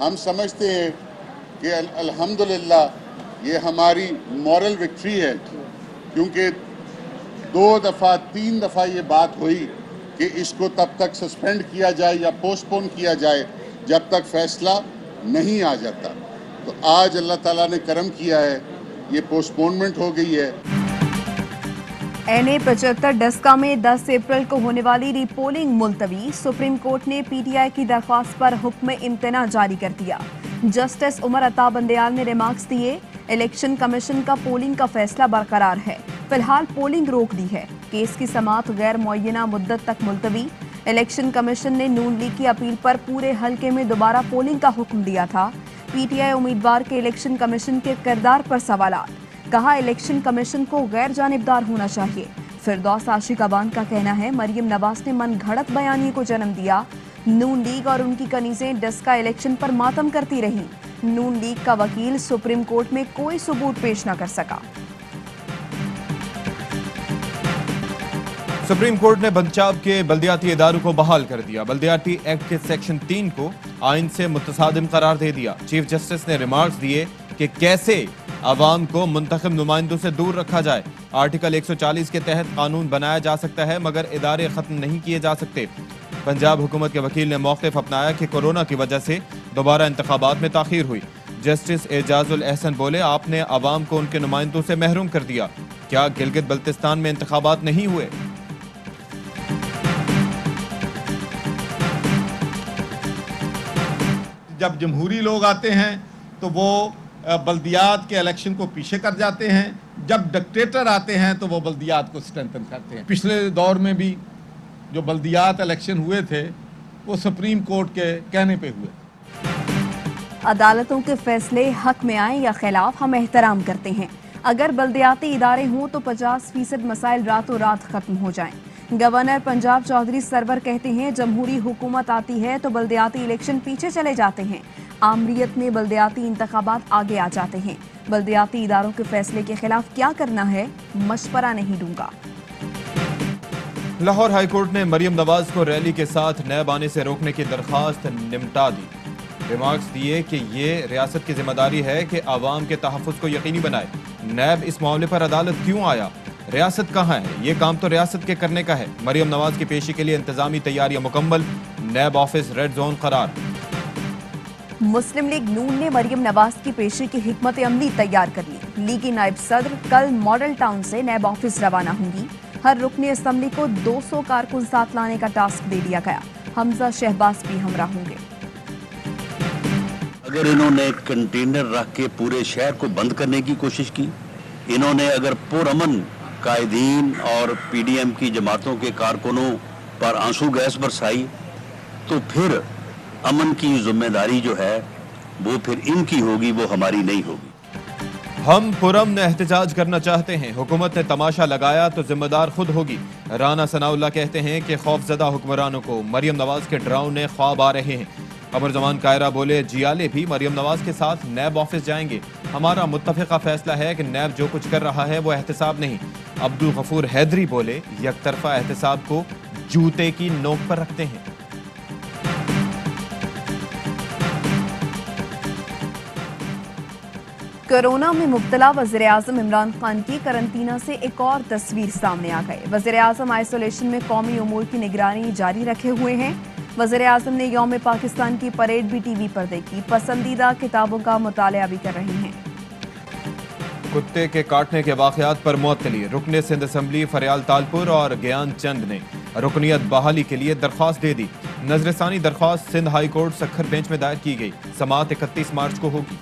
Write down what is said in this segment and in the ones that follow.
हम समझते हैं कि अल्हम्दुलिल्लाह ये हमारी मॉरल विक्ट्री है, क्योंकि 2 दफ़ा 3 दफ़ा ये बात हुई कि इसको तब तक सस्पेंड किया जाए या पोस्टपोन किया जाए जब तक फैसला नहीं आ जाता। तो आज अल्लाह ताला ने करम किया है, ये पोस्टपोनमेंट हो गई है। NA-75 डस्का में 10 अप्रैल को होने वाली रीपोलिंग मुलतवी। सुप्रीम कोर्ट ने PTI की दरख्वास्त पर हुक्म इम्तना जारी कर दिया। जस्टिस उमर अता बंदयाल ने रिमार्क्स दिए, इलेक्शन कमीशन का पोलिंग का फैसला बरकरार है, फिलहाल पोलिंग रोक दी है। केस की समाअत गैर मुअय्यना मुद्दत तक मुलतवी। इलेक्शन कमीशन ने नून लीग की अपील पर पूरे हल्के में दोबारा पोलिंग का हुक्म दिया था। PTI उम्मीदवार के इलेक्शन कमीशन के किरदार पर सवालात। कहा, इलेक्शन कमीशन को गैर जानिबदार होना चाहिए। फिरदौस आशिक अबान का कहना है, मरियम नवाज ने मन घड़त बयानी को जन्म दिया। नून लीग और उनकी कनीजें डस्का इलेक्शन पर मातम करती रहीं। नून लीग का वकील सुप्रीम कोर्ट में कोई सबूत पेश न कर सका। सुप्रीम कोर्ट ने पंजाब के बल्दियाती इदारों को बहाल कर दिया। बल्दियाती एक्ट के सेक्शन 3 को आइन से मुतसादिम करार दे दिया। चीफ जस्टिस ने रिमार्क्स दिए कि कैसे अवाम को मुंतखब नुमाइंदों से दूर रखा जाए। आर्टिकल 140 के तहत कानून बनाया जा सकता है, मगर इदारे खत्म नहीं किए जा सकते। पंजाब हुकूमत के वकील ने मौक़िफ़ अपनाया कि कोरोना की वजह से दोबारा इंतखाबात में ताख़ीर हुई। जस्टिस एजाजुल एहसन बोले, आपने अवाम को उनके नुमाइंदों से महरूम कर दिया। क्या गिलगित बल्तिस्तान में इंतखाबात नहीं हुए? जब जमहूरी लोग आते हैं तो वो बल्दियात के इलेक्शन को पीछे कर जाते हैं। जब डिक्टेटर आते हैं तो वो बल्दियात को स्ट्रेंथन करते हैं। पिछले दौर में भी जो बल्दियात इलेक्शन हुए थे वो सुप्रीम कोर्ट के कहने पे हुए। अदालतों के फैसले हक में आए या खिलाफ हम एहतराम करते हैं। अगर बल्दियाती इदारे हों तो 50% मसाइल रातों रात खत्म हो जाएं। गवर्नर पंजाब चौधरी सरवर कहते हैं, जमहूरी हुकूमत आती है तो बल्दियाती इलेक्शन पीछे चले जाते हैं। आमरीत में बल्दियाती इंतखाबात आगे आ जाते हैं। बल्दियाती इदारों के फैसले के खिलाफ क्या करना है, मशवरा नहीं दूंगा। लाहौर हाईकोर्ट ने मरियम नवाज को रैली के साथ नैब आने से रोकने की दरख्वास्त निपटा दी। रिमार्क्स दिए कि ये रियासत की जिम्मेदारी है कि आवाम के तहफ़्फ़ुज़ को यकीनी बनाए। नैब इस मामले पर अदालत क्यों आया? रियासत कहाँ है? ये काम तो रियासत के करने का है। मरियम नवाज की पेशी के लिए इंतजामी तैयारियां मुकम्मल। नैब ऑफिस रेड जोन करार। मुस्लिम लीग नून ने मरियम नवाज की पेशी की हिकमत अमली तैयार कर ली। लीगी नायब सदर कल मॉडल टाउन से नैब ऑफिस रवाना होंगी। हर रुकनी असम्बली को 200 कारकुन साथ लाने का टास्क दे दिया गया। हमजा शहबाज भी हमरा होंगे। अगर इन्होंने कंटेनर रख के पूरे शहर को बंद करने की कोशिश की, इन्होंने अगर पुरअमन कायदीन और PDM की जमातों के कारकुनों पर आंसू गैस बरसाई, तो फिर अमन की जिम्मेदारी जो है वो फिर इनकी होगी, वो हमारी नहीं होगी। हम पुरअमन एहतजाज करना चाहते हैं। हुकूमत ने तमाशा लगाया तो जिम्मेदार खुद होगी। राना सनाउल्लाह कहते हैं कि खौफजदा हुक्मरानों को मरियम नवाज के डरावने ख्वाब आ रहे हैं। कमर जमान कायरा बोले, जियाले भी मरियम नवाज के साथ नैब ऑफिस जाएंगे। हमारा मुत्तफ़िका फैसला है कि नैब जो कुछ कर रहा है वो एहतसाब नहीं। अब्दुल गफूर हैदरी बोले, यकतरफा एहतसाब को जूते की नोक पर रखते हैं। कोरोना में मुब्तला वज़ीर-ए-आज़म इमरान खान की करंतना से एक और तस्वीर सामने आ गई। वज़ीर-ए-आज़म आइसोलेशन में कौमी उमूर की निगरानी जारी रखे हुए हैं। वज़ीर-ए-आज़म ने यौम पाकिस्तान की परेड भी TV पर देखी। पसंदीदा किताबों का मुतालिया भी कर रही हैं। कुत्ते के काटने के वाक़यात पर मुअत्तली। रुकने सिंध असम्बली फरियाल तालपुर और ज्ञान चंद ने रुकनियत बहाली के लिए दरख्वास्त दे दी। नजरसानी दरख्वास्त Sindh high court Sukkur bench में दायर की गई। समाअत 31 मार्च को होगी।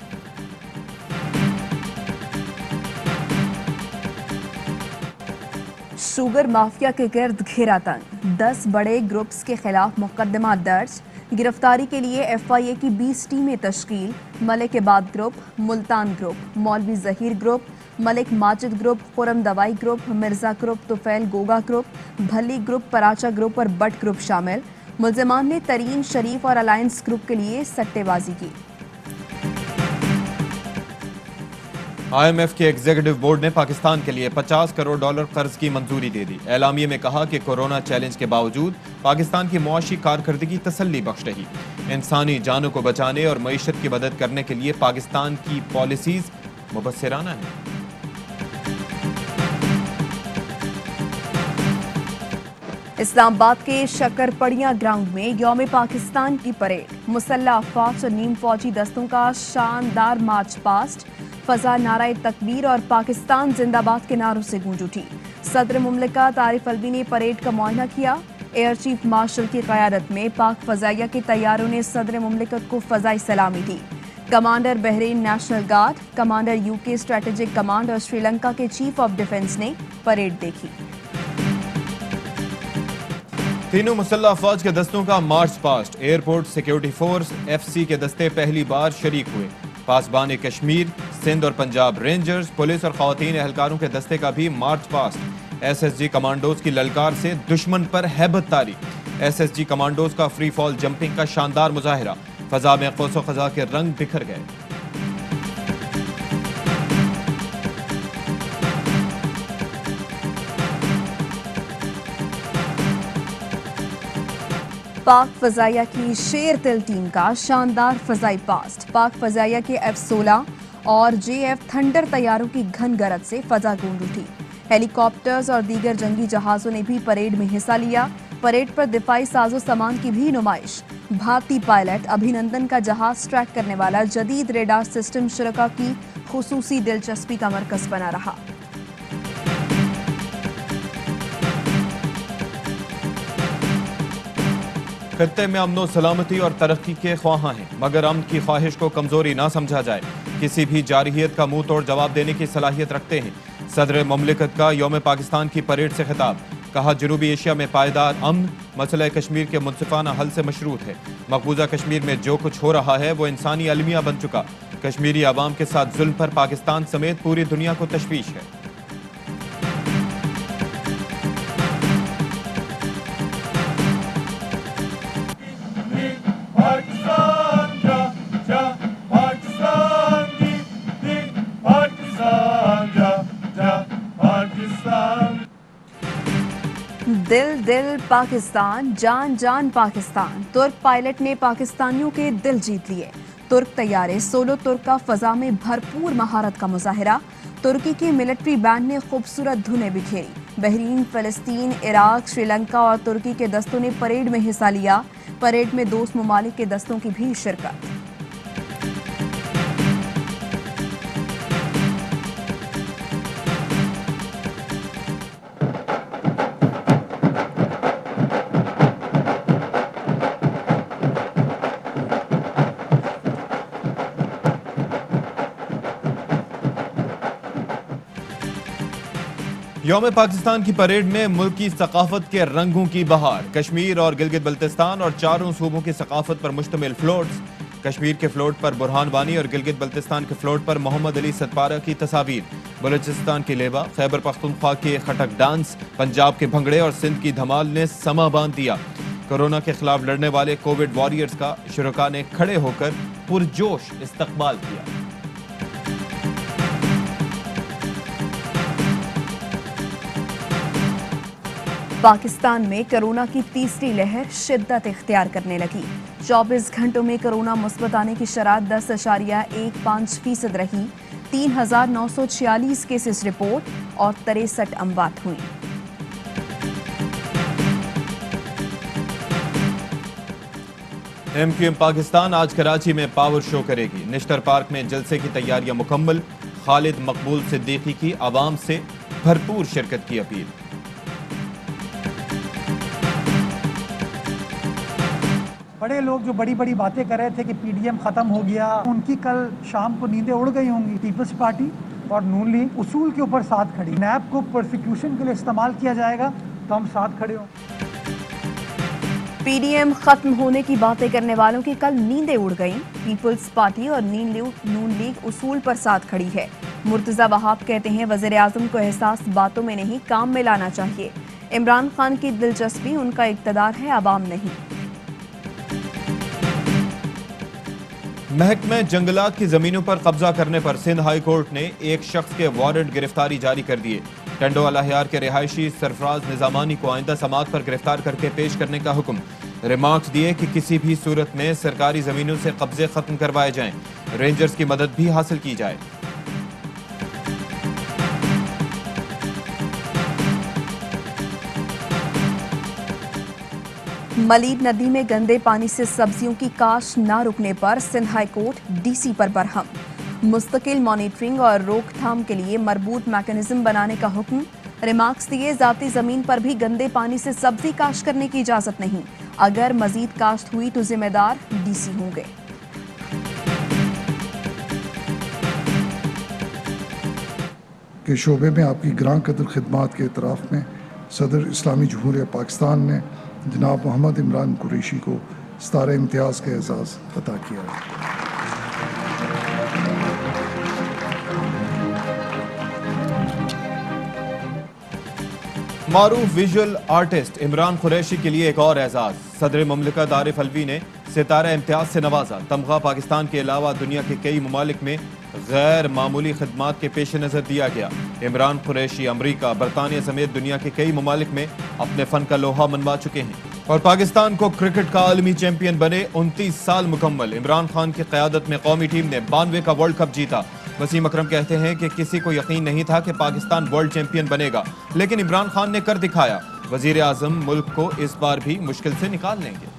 शुगर माफिया के गिर्द घेरा तंग। 10 बड़े ग्रुप्स के खिलाफ मुकदमा दर्ज। गिरफ्तारी के लिए FIA की 20 टीमें तश्कील। मलिक इबाद ग्रुप, मुल्तान ग्रुप, मौलवी जहीर ग्रुप, मलिक माजिद ग्रुप, खुरम दवाई group, Mirza group, Tufail Goga group, भली ग्रुप, पराचा ग्रुप और बट ग्रुप शामिल। मुल्जिमान ने तरीन, शरीफ और अलायंस ग्रुप के लिए सट्टेबाजी की। IMF के एग्जीक्यूटिव बोर्ड ने पाकिस्तान के लिए $50 करोड़ कर्ज की मंजूरी दे दी। एलामिये में कहा कि कोरोना चैलेंज के बावजूद पाकिस्तान की मुआशी कारकर्दगी तसल्ली बख्श रही। इंसानी जानों को बचाने और मईशत की मदद करने के लिए पाकिस्तान की पॉलिसीज मुबस्सिराना है। इस्लामाबाद के शक्करपड़िया ग्राउंड में यौम पाकिस्तान की परेड, मुसल्लह अफवाज और नीम फौजी दस्तों का शानदार मार्च पास्ट, फजा नाराए तकबीर और पाकिस्तान जिंदाबाद के नारों से गूंज उठी। सदर मुमलिकत आरिफ अलवी ने परेड का मुआयना किया। एयर चीफ मार्शल की क़यादत में पाक फजाइया के तैयारों ने सदर मुमलिकत को फजाई सलामी दी। Commander Bahrain national guard, commander UK strategic command और श्रीलंका के चीफ ऑफ डिफेंस ने परेड देखी। तीनों मुसल्लह अफवाज के दस्तों का march past, airport security force FC के दस्ते पहली बार शरीक हुए। पासबान कश्मीर, सिंध और पंजाब रेंजर्स, पुलिस और खवातीन एहलकारों के दस्ते का भी मार्च पास्ट। SSG कमांडोज की ललकार से दुश्मन पर हैबत तारी। SSG कमांडोज का फ्री फॉल जंपिंग का शानदार मुजाहिरा, फजा में कौसो खजा के रंग बिखर गए। पाक फजाइया की शेर तिल टीम का शानदार फजाई पास्ट। पाक फजाइया के F-16 और JF थंडर तैयारों की घन गरज से फजा गूंज उठी। हेलीकॉप्टर्स और दीगर जंगी जहाजों ने भी परेड में हिस्सा लिया। परेड पर दिफाई साजो सामान की भी नुमाइश। भारतीय पायलट अभिनंदन का जहाज ट्रैक करने वाला जदीद रेडार सिस्टम शुरका की खुसूसी दिलचस्पी का मरकज बना रहा। खत्ते में अमनो सलामती और तरक्की के ख्वाहां हैं, मगर अमन की ख्वाहिश को कमजोरी ना समझा जाए। किसी भी जारहियत का मुंह तोड़ जवाब देने की सलाहियत रखते हैं। सदर मुमलिकत का यौम पाकिस्तान की परेड से खिताब, कहा जनूबी एशिया में पायदार अमन मसला कश्मीर के मुनसिफाना हल से मशरूत है। मकबूजा कश्मीर में जो कुछ हो रहा है वो इंसानी अलमिया बन चुका। कश्मीरी आवाम के साथ जुल्म पर पाकिस्तान समेत पूरी दुनिया को तशवीश है। दिल दिल पाकिस्तान, जान जान पाकिस्तान। तुर्क पायलट ने पाकिस्तानियों के दिल जीत लिए। तुर्क तैयारे सोलो तुर्क का फजा में भरपूर महारत का मुजाहिरा। तुर्की के मिलिट्री बैंड ने खूबसूरत धुनें बिखेरी। बहरीन, फलस्तीन, इराक, श्रीलंका और तुर्की के दस्तों ने परेड में हिस्सा लिया। परेड में दोस्त ममालिक के दस्तों की भी शिरकत। यौम पाकिस्तान की परेड में मुल्क की सकाफत के रंगों की बहार। कश्मीर और गिलगित बल्तिस्तान और चारों सूबों की सकाफत पर मुश्तमिल फ्लोट्स। कश्मीर के फ्लोट पर बुरहान वानी और गिलगित बल्तिस्तान के फ्लोट पर मोहम्मद अली सतपारा की तस्वीर। बलूचिस्तान की लेबा, खैबर पख्तूनख्वा के खटक डांस, पंजाब के भंगड़े और सिंध की धमाल ने समा बांध दिया। कोरोना के खिलाफ लड़ने वाले कोविड वॉरियर्स का शुरका ने खड़े होकर पुरजोश इस्तकबाल किया। पाकिस्तान में कोरोना की तीसरी लहर शिद्दत इख्तियार करने लगी। 24 घंटों में कोरोना मुस्बत आने की शरह 10.15% रही। 3,946 केसेस रिपोर्ट और 63 अमवात हुई। MQM पाकिस्तान आज कराची में पावर शो करेगी। निश्तर पार्क में जलसे की तैयारियां मुकम्मल। खालिद मकबूल सिद्दीकी की आवाम से भरपूर शिरकत की अपील। बड़े लोग जो बड़ी बड़ी बातें कर रहे थे कि PDM खत्म हो गया, उनकी कल शाम को नींदें उड़ गई होंगी। पीपल्स पार्टी और नून लीग उसूल के ऊपर साथ खड़ी। नैब को प्रोसिक्यूशन के लिए इस्तेमाल किया जाएगा तो हम साथ खड़े हों। PDM खत्म होने की बातें करने वालों की कल नींदें उड़ गईं। पीपल्स पार्टी और नून लीग उसूल पर साथ खड़ी है। मुर्तजा वहाब कहते हैं वज़ीर आज़म को एहसास बातों में नहीं काम में लाना चाहिए। इमरान खान की दिलचस्पी उनका इक़्तिदार है, आवाम नहीं। महकमे जंगलात की जमीनों पर कब्जा करने पर सिंध हाई कोर्ट ने एक शख्स के वारंट गिरफ्तारी जारी कर दिए। टंडो अलाहियार के रिहायशी सरफराज निजामानी को आइंदा समाअत पर गिरफ्तार करके पेश करने का हुक्म। रिमार्क्स दिए कि किसी भी सूरत में सरकारी जमीनों से कब्जे खत्म करवाए जाएं, रेंजर्स की मदद भी हासिल की जाए। मलीर नदी में गंदे पानी से सब्जियों की काश्त न रुकने पर सिंध हाई कोर्ट डीसी पर बरहम। मुस्तकिल मॉनिटरिंग और रोकथाम के लिए मरबूत मैकेनिज्म बनाने का हुक्म। रिमार्क्स दिए, जाती जमीन पर भी गंदे पानी से सब्जी काश्त करने की इजाजत नहीं। अगर मजीद काश्त हुई तो जिम्मेदार डीसी होंगे। के शोबे में आपकी ग्रां कदर खिदमात के इतराफ़ में सदर इस्लामी जमहूरिया पाकिस्तान ने जनाब मोहम्मद इमरान कुरैशी को सितारे इम्तियाज़ का एजाज़ अता किया है। मारूफ विजुअल आर्टिस्ट इमरान कुरैशी के लिए एक और एजाज। सदर मुमलिकत आरिफ अलवी ने सितारा इम्तियाज से नवाजा। तमगा पाकिस्तान के अलावा दुनिया के कई ममालिक में गैर मामूली खिदमात के पेश नज़र दिया गया। इमरान कुरैशी अमरीका, बरतानिया समेत दुनिया के कई ममालिक में अपने फन का लोहा मनवा चुके हैं और पाकिस्तान को क्रिकेट का आलमी चैंपियन बने 29 साल मुकम्मल। इमरान खान की क़यादत में कौमी टीम ने 92 का वर्ल्ड कप जीता। वसीम अकरम कहते हैं कि किसी को यकीन नहीं था कि पाकिस्तान वर्ल्ड चैंपियन बनेगा, लेकिन इमरान खान ने कर दिखाया। वजीर आजम मुल्क को इस बार भी मुश्किल से निकाल लेंगे।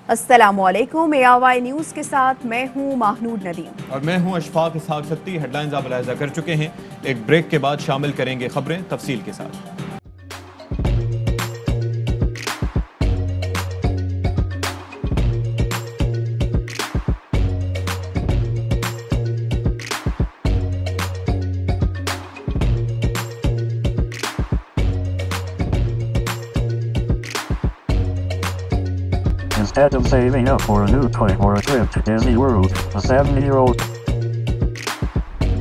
अस्सलामुअलैकुम, ARY न्यूज़ के साथ मैं हूं महनूद नदीम और मैं हूं अशफाक इसहाक सत्ती। हेडलाइंस आप मुलाहिजा कर चुके हैं। एक ब्रेक के बाद शामिल करेंगे खबरें तफसील के साथ। Instead of saving up for a new toy or a trip to Disney World, a 7-year-old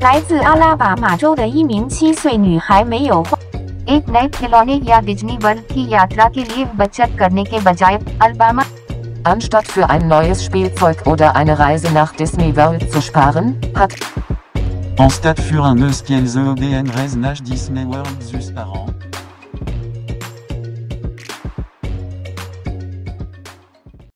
来自阿拉巴马州的一名7岁女孩没有花 एक नए खिलौने या डिज्नी वर्ल्ड की यात्रा के लिए बचत करने के बजाय Alabama Anstatt für ein neues Spielzeug oder eine Reise nach Disney World zu sparen, hat En stade für un eus qu'elles EDN reise nach Disney World zus parents.